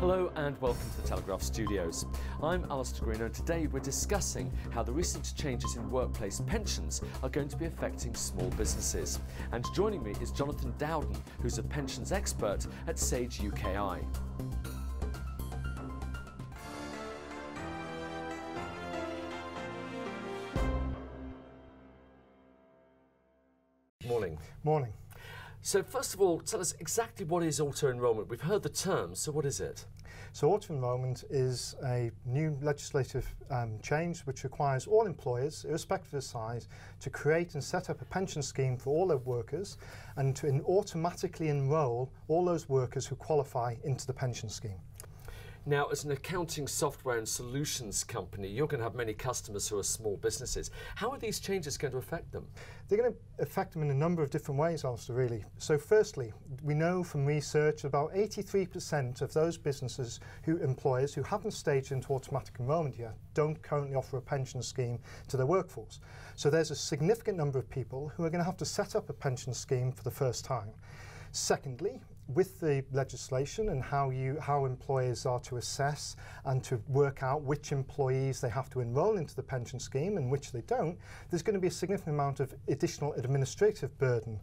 Hello and welcome to the Telegraph Studios. I'm Alistair Green and today we're discussing how the recent changes in workplace pensions are going to be affecting small businesses. And joining me is Jonathan Dowden, who's a pensions expert at Sage UKI. Morning. Morning. So first of all, tell us exactly what is auto-enrolment. We've heard the term, so what is it? So auto-enrolment is a new legislative change which requires all employers, irrespective of size, to create and set up a pension scheme for all their workers and to automatically enrol all those workers who qualify into the pension scheme. Now, as an accounting software and solutions company, you're going to have many customers who are small businesses. How are these changes going to affect them? They're going to affect them in a number of different ways, Alistair, really. So firstly, we know from research that about 83% of those businesses employers who haven't staged into automatic enrolment yet don't currently offer a pension scheme to their workforce. So there's a significant number of people who are going to have to set up a pension scheme for the first time. Secondly, with the legislation and how employers are to assess and to work out which employees they have to enrol into the pension scheme and which they don't, there's going to be a significant amount of additional administrative burden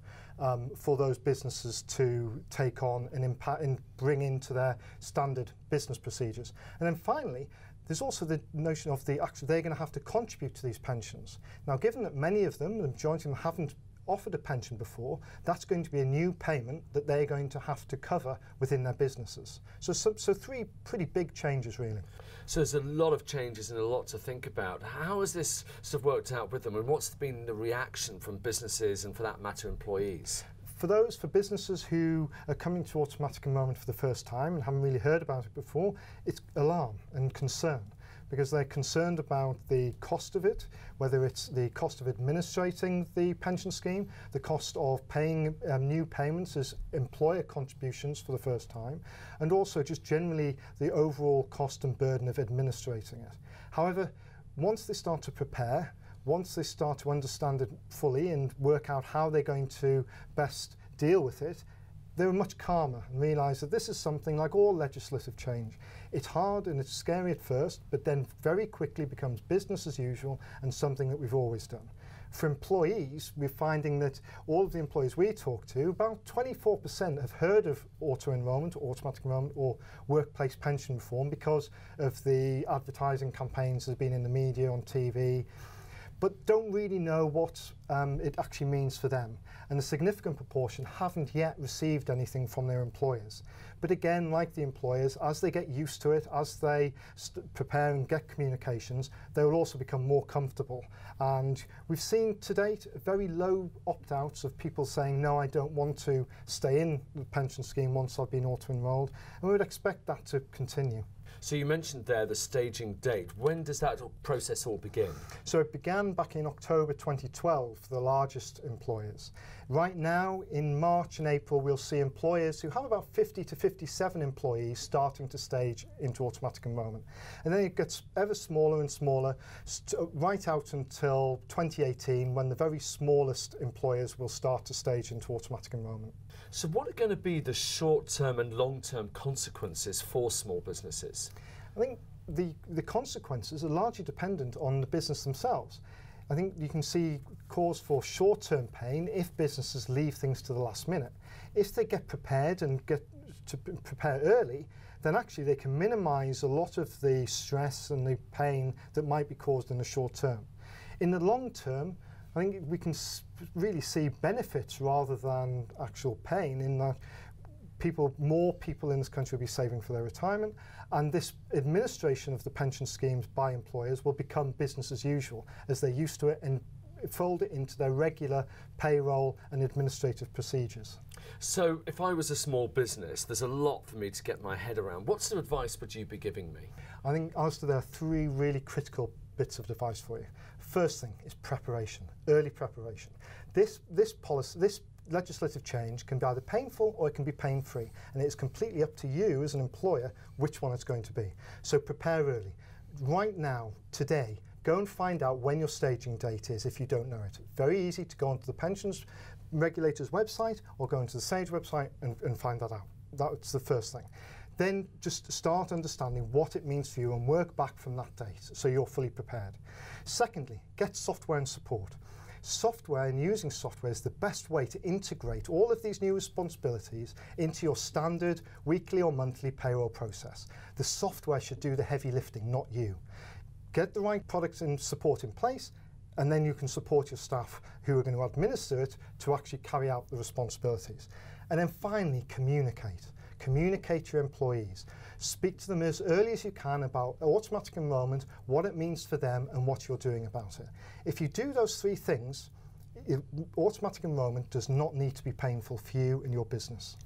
for those businesses to take on and bring into their standard business procedures. And then finally, there's also the notion of they're going to have to contribute to these pensions. Now, given that many of them, the majority of them, haven't offered a pension before, that's going to be a new payment that they're going to have to cover within their businesses. So three pretty big changes, really. So there's a lot of changes and a lot to think about. How has this sort of worked out with them, and what's been the reaction from businesses and, for that matter, employees? For businesses who are coming to automatic enrolment for the first time and haven't really heard about it before, it's alarm and concern, because they're concerned about the cost of it, whether it's the cost of administrating the pension scheme, the cost of paying new payments as employer contributions for the first time, and also just generally the overall cost and burden of administrating it. However, once they start to prepare, once they start to understand it fully and work out how they're going to best deal with it, they're much calmer and realise that this is something like all legislative change. It's hard and it's scary at first, but then very quickly becomes business as usual and something that we've always done. For employees, we're finding that all of the employees we talk to, about 24% have heard of auto-enrolment, or automatic enrolment, or workplace pension reform because of the advertising campaigns that have been in the media, on TV, but don't really know what it actually means for them. And a significant proportion haven't yet received anything from their employers. But again, like the employers, as they get used to it, as they prepare and get communications, they will also become more comfortable. And we've seen to date very low opt-outs of people saying, no, I don't want to stay in the pension scheme once I've been auto-enrolled. And we would expect that to continue. So you mentioned there the staging date. When does that process all begin? So it began back in October 2012 for the largest employers. Right now, in March and April, we'll see employers who have about 50 to 57 employees starting to stage into automatic enrolment. And then it gets ever smaller and smaller, right out until 2018, when the very smallest employers will start to stage into automatic enrolment. So what are going to be the short-term and long-term consequences for small businesses? I think the consequences are largely dependent on the business themselves. I think you can see cause for short-term pain if businesses leave things to the last minute. If they get prepared and get to prepare early, then actually they can minimise a lot of the stress and the pain that might be caused in the short term. In the long term, I think we can really see benefits rather than actual pain, in that more people in this country will be saving for their retirement, and this administration of the pension schemes by employers will become business as usual as they're used to it, and fold it into their regular payroll and administrative procedures. So if I was a small business, there's a lot for me to get my head around. What sort of advice would you be giving me? I think, Alistair, there are three really critical bits of advice for you. First thing is preparation, early preparation. This legislative change can be either painful or it can be pain-free, and it's completely up to you as an employer which one it's going to be. So prepare early. Right now, today, go and find out when your staging date is if you don't know it. Very easy to go onto the pensions regulator's website or go into the Sage website and find that out. That's the first thing. Then just start understanding what it means for you and work back from that date so you're fully prepared. Secondly, get software and support. Software and using software is the best way to integrate all of these new responsibilities into your standard weekly or monthly payroll process. The software should do the heavy lifting, not you. Get the right products and support in place, and then you can support your staff who are going to administer it to actually carry out the responsibilities. And then finally, communicate. Communicate to your employees. Speak to them as early as you can about automatic enrolment, what it means for them and what you're doing about it. If you do those three things, automatic enrolment does not need to be painful for you and your business.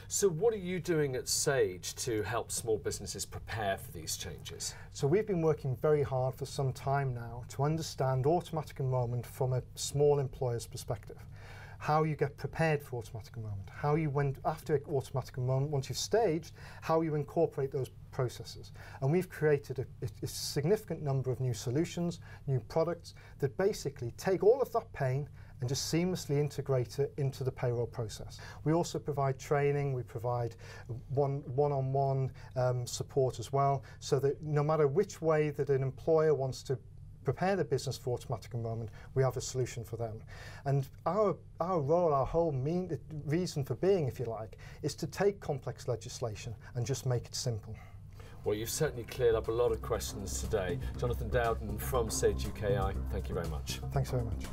So what are you doing at Sage to help small businesses prepare for these changes? So we've been working very hard for some time now to understand automatic enrolment from a small employer's perspective. How you get prepared for automatic enrolment, how you, after automatic enrolment, once you've staged, how you incorporate those processes. And we've created a significant number of new solutions, new products that basically take all of that pain and just seamlessly integrate it into the payroll process. We also provide training, we provide one-on-one support as well, so that no matter which way that an employer wants to prepare the business for automatic enrolment, we have a solution for them. And our role, our whole reason for being, if you like, is to take complex legislation and just make it simple. Well, you've certainly cleared up a lot of questions today. Jonathan Dowden from Sage UKI, thank you very much. Thanks very much.